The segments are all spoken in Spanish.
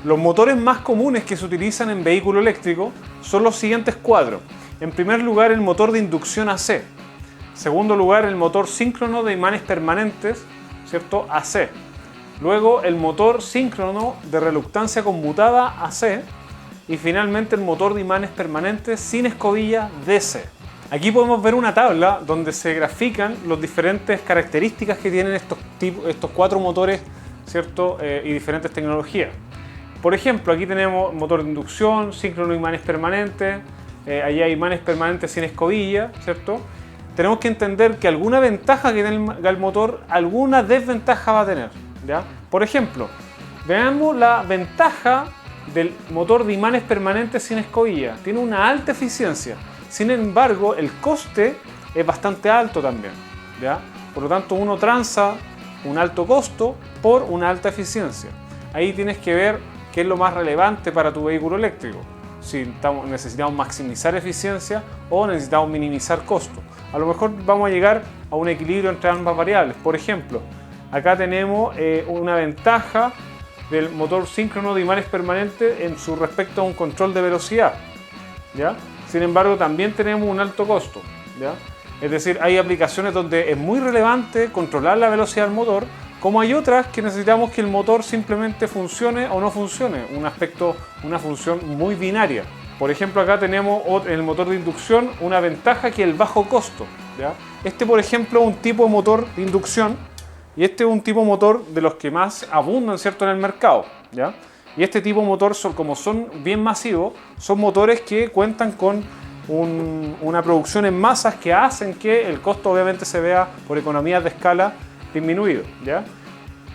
Los motores más comunes que se utilizan en vehículo eléctrico son los siguientes cuatro. En primer lugar, el motor de inducción AC. En segundo lugar, el motor síncrono de imanes permanentes, ¿cierto? AC. Luego, el motor síncrono de reluctancia conmutada AC. Y finalmente, el motor de imanes permanentes sin escobilla DC. Aquí podemos ver una tabla donde se grafican las diferentes características que tienen estos cuatro motores, ¿cierto? Y diferentes tecnologías. Por ejemplo, aquí tenemos motor de inducción, síncrono de imanes permanentes, allá hay imanes permanentes sin escobilla, ¿cierto? Tenemos que entender que alguna ventaja que tenga el motor, alguna desventaja va a tener, ¿ya? Por ejemplo, veamos la ventaja del motor de imanes permanentes sin escobilla. Tiene una alta eficiencia, sin embargo, el coste es bastante alto también, ¿ya? Por lo tanto, uno transa un alto costo por una alta eficiencia. Ahí tienes que ver qué es lo más relevante para tu vehículo eléctrico. Si necesitamos maximizar eficiencia o necesitamos minimizar costo. A lo mejor vamos a llegar a un equilibrio entre ambas variables. Por ejemplo, acá tenemos una ventaja del motor síncrono de imanes permanentes en su respecto a un control de velocidad, ¿ya? Sin embargo, también tenemos un alto costo, ¿ya? Es decir, hay aplicaciones donde es muy relevante controlar la velocidad del motor, como hay otras que necesitamos que el motor simplemente funcione o no funcione, una función muy binaria. Por ejemplo, acá tenemos en el motor de inducción una ventaja que es el bajo costo, ¿ya? Este, por ejemplo, es un tipo de motor de inducción y este es un tipo de motor de los que más abundan, ¿cierto?, en el mercado, ¿ya? Y este tipo de motor, como son bien masivos, son motores que cuentan con una producción en masas que hacen que el costo obviamente se vea por economías de escala disminuido, ¿ya?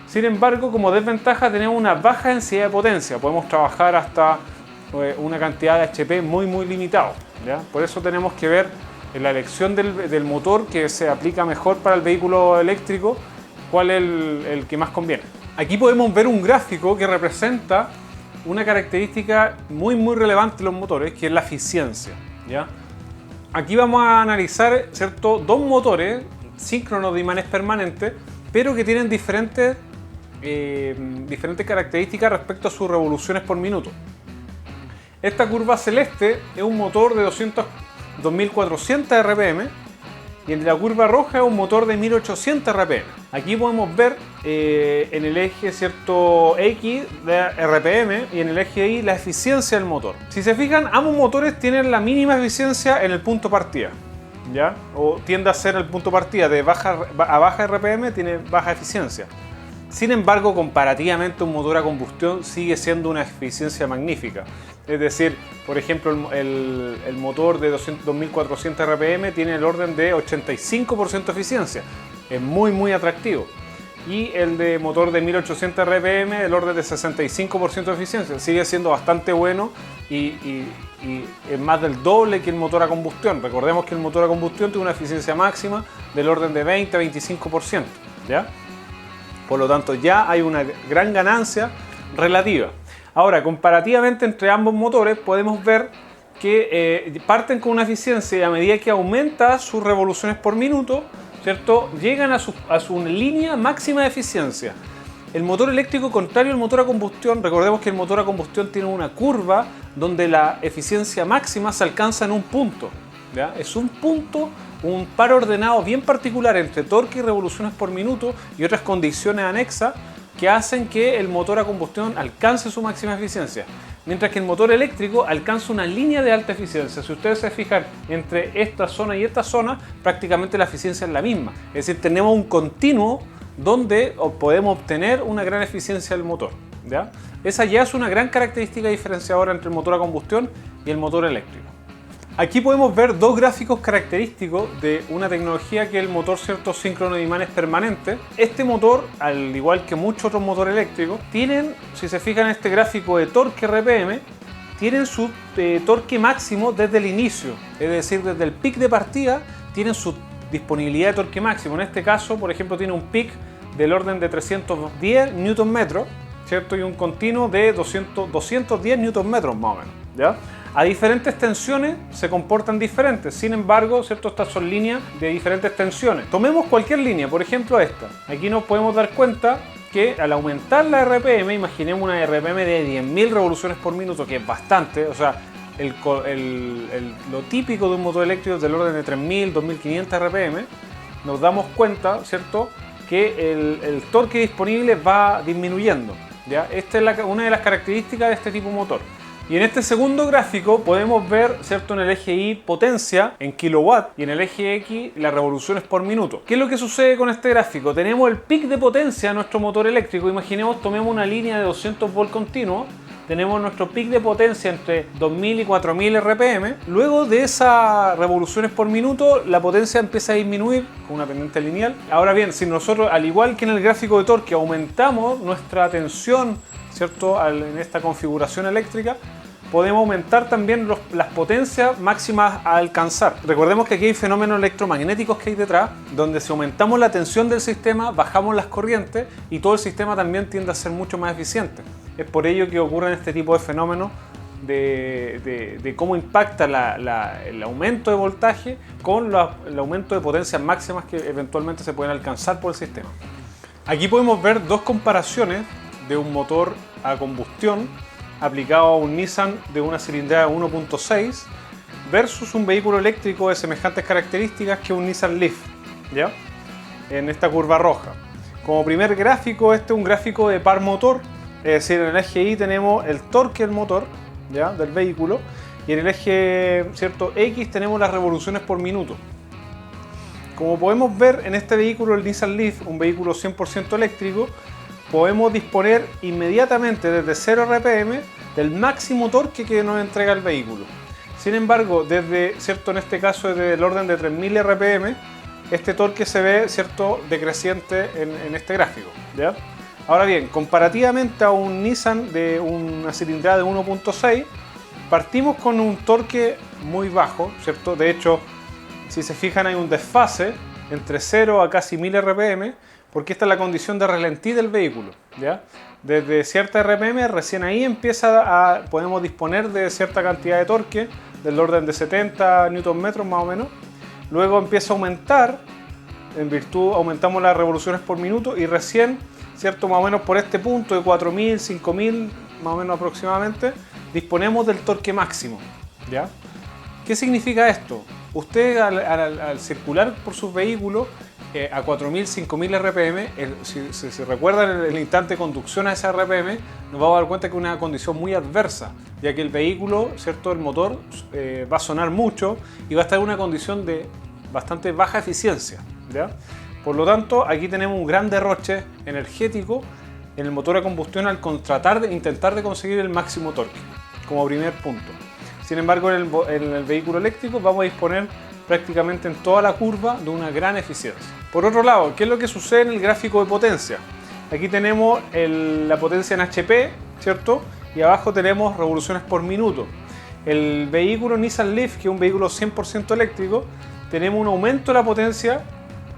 Sin embargo, como desventaja tenemos una baja densidad de potencia, podemos trabajar hasta una cantidad de HP muy limitado, ¿ya? Por eso tenemos que ver en la elección del motor que se aplica mejor para el vehículo eléctrico, cuál es el que más conviene. Aquí podemos ver un gráfico que representa una característica muy relevante de los motores, que es la eficiencia, ¿ya? Aquí vamos a analizar, ¿cierto?, dos motores síncronos de imanes permanentes, pero que tienen diferentes características respecto a sus revoluciones por minuto. Esta curva celeste es un motor de 2400 RPM y en la curva roja es un motor de 1800 RPM. Aquí podemos ver en el eje, ¿cierto?, X de RPM y en el eje Y la eficiencia del motor. Si se fijan, ambos motores tienen la mínima eficiencia en el punto partida, ¿ya? O tiende a ser el punto partida de a baja RPM, tiene baja eficiencia. Sin embargo, comparativamente un motor a combustión sigue siendo una eficiencia magnífica. Es decir, por ejemplo, el motor de 2400 RPM tiene el orden de 85% de eficiencia. Es muy atractivo. Y el de motor de 1800 RPM, el orden de 65% de eficiencia. Sigue siendo bastante bueno y es más del doble que el motor a combustión. Recordemos que el motor a combustión tiene una eficiencia máxima del orden de 20-25%, ¿ya? Por lo tanto, ya hay una gran ganancia relativa. Ahora, comparativamente entre ambos motores, podemos ver que parten con una eficiencia y a medida que aumenta sus revoluciones por minuto, ¿cierto?, llegan a su línea máxima de eficiencia. El motor eléctrico, contrario al motor a combustión, recordemos que el motor a combustión tiene una curva donde la eficiencia máxima se alcanza en un punto, ¿ya? Es un punto, un par ordenado bien particular entre torque y revoluciones por minuto y otras condiciones anexas que hacen que el motor a combustión alcance su máxima eficiencia, mientras que el motor eléctrico alcanza una línea de alta eficiencia. Si ustedes se fijan entre esta zona y esta zona, prácticamente la eficiencia es la misma, es decir, tenemos un continuo donde podemos obtener una gran eficiencia del motor, ¿ya? Esa ya es una gran característica diferenciadora entre el motor a combustión y el motor eléctrico. Aquí podemos ver dos gráficos característicos de una tecnología que es el motor, ¿cierto?, síncrono de imanes permanentes. Este motor, al igual que muchos otros motores eléctricos, tienen, si se fijan en este gráfico de torque RPM, tienen su torque máximo desde el inicio, es decir, desde el pic de partida tienen su disponibilidad de torque máximo. En este caso, por ejemplo, tiene un pic del orden de 310 Nm, ¿cierto?, y un continuo de 210 Nm más o menos, ¿ya? A diferentes tensiones se comportan diferentes, sin embargo, ¿cierto?, estas son líneas de diferentes tensiones. Tomemos cualquier línea, por ejemplo esta. Aquí nos podemos dar cuenta que al aumentar la RPM, imaginemos una RPM de 10.000 revoluciones por minuto, que es bastante, o sea, lo típico de un motor eléctrico es del orden de 3.000, 2.500 RPM, nos damos cuenta, ¿cierto?, que el torque disponible va disminuyendo, ¿ya? Esta es una de las características de este tipo de motor. Y en este segundo gráfico podemos ver, ¿cierto?, en el eje Y potencia en kilowatt y en el eje X las revoluciones por minuto. ¿Qué es lo que sucede con este gráfico? Tenemos el pic de potencia de nuestro motor eléctrico. Imaginemos, tomemos una línea de 200 volts continuo. Tenemos nuestro pic de potencia entre 2000 y 4000 RPM. Luego de esas revoluciones por minuto, la potencia empieza a disminuir con una pendiente lineal. Ahora bien, si nosotros, al igual que en el gráfico de torque, aumentamos nuestra tensión, ¿cierto?, en esta configuración eléctrica, podemos aumentar también las potencias máximas a alcanzar. Recordemos que aquí hay fenómenos electromagnéticos que hay detrás, donde si aumentamos la tensión del sistema, bajamos las corrientes y todo el sistema también tiende a ser mucho más eficiente. Es por ello que ocurren este tipo de fenómenos de cómo impacta el aumento de voltaje con el aumento de potencias máximas que eventualmente se pueden alcanzar por el sistema. Aquí podemos ver dos comparaciones de un motor a combustión aplicado a un Nissan de una cilindrada 1.6 versus un vehículo eléctrico de semejantes características que un Nissan Leaf, ¿ya?, en esta curva roja. Como primer gráfico, este es un gráfico de par motor, es decir, en el eje Y tenemos el torque del motor, ¿ya?, del vehículo, y en el eje, ¿cierto?, X tenemos las revoluciones por minuto. Como podemos ver en este vehículo, el Nissan Leaf, un vehículo 100% eléctrico, podemos disponer inmediatamente desde 0 RPM del máximo torque que nos entrega el vehículo. Sin embargo, ¿cierto?, en este caso desde el orden de 3000 RPM, este torque se ve, ¿cierto?, decreciente en este gráfico, ¿ya? Ahora bien, comparativamente a un Nissan de una cilindrada de 1.6, partimos con un torque muy bajo, ¿cierto? De hecho, si se fijan, hay un desfase entre 0 a casi 1000 RPM, porque esta es la condición de ralentí del vehículo, ¿ya? Desde cierta RPM, recién ahí podemos disponer de cierta cantidad de torque, del orden de 70 Nm más o menos. Luego empieza a aumentar, aumentamos las revoluciones por minuto y recién, ¿cierto?, más o menos por este punto de 4000, 5000, más o menos aproximadamente, disponemos del torque máximo, ¿ya? ¿Qué significa esto? Usted al circular por sus vehículos a 4000, 5000 RPM, si se recuerdan el instante de conducción a esa RPM, nos vamos a dar cuenta que es una condición muy adversa, ya que el vehículo, ¿cierto?, el motor va a sonar mucho y va a estar en una condición de bastante baja eficiencia, ¿ya? Por lo tanto, aquí tenemos un gran derroche energético en el motor a combustión al intentar de conseguir el máximo torque, como primer punto. Sin embargo, en el vehículo eléctrico vamos a disponer prácticamente en toda la curva de una gran eficiencia. Por otro lado, ¿qué es lo que sucede en el gráfico de potencia? Aquí tenemos la potencia en HP, ¿cierto? Y abajo tenemos revoluciones por minuto. El vehículo Nissan Leaf, que es un vehículo 100% eléctrico, tenemos un aumento de la potencia,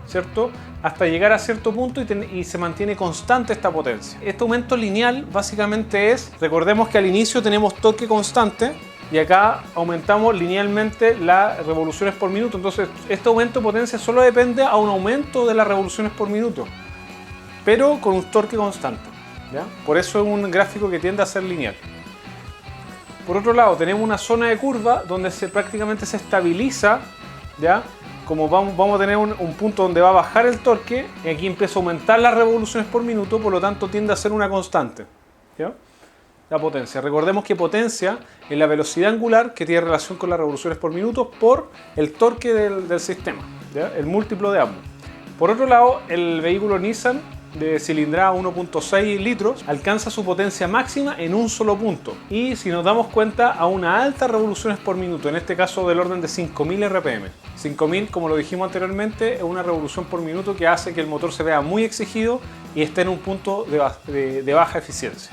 ¿cierto?, hasta llegar a cierto punto y se mantiene constante esta potencia. Este aumento lineal básicamente recordemos que al inicio tenemos torque constante y acá aumentamos linealmente las revoluciones por minuto. Entonces este aumento de potencia solo depende a un aumento de las revoluciones por minuto, pero con un torque constante, ¿ya? Por eso es un gráfico que tiende a ser lineal. Por otro lado, tenemos una zona de curva donde prácticamente se estabiliza, ¿ya? Como vamos a tener un punto donde va a bajar el torque y aquí empieza a aumentar las revoluciones por minuto, por lo tanto tiende a ser una constante, ¿ya?, la potencia. Recordemos que potencia es la velocidad angular que tiene relación con las revoluciones por minuto por el torque del sistema, ¿ya?, el múltiplo de ambos. Por otro lado, el vehículo Nissan de cilindrada 1.6 litros alcanza su potencia máxima en un solo punto y, si nos damos cuenta, a una alta revoluciones por minuto, en este caso del orden de 5000 RPM. 5000, como lo dijimos anteriormente, es una revolución por minuto que hace que el motor se vea muy exigido y esté en un punto de baja eficiencia.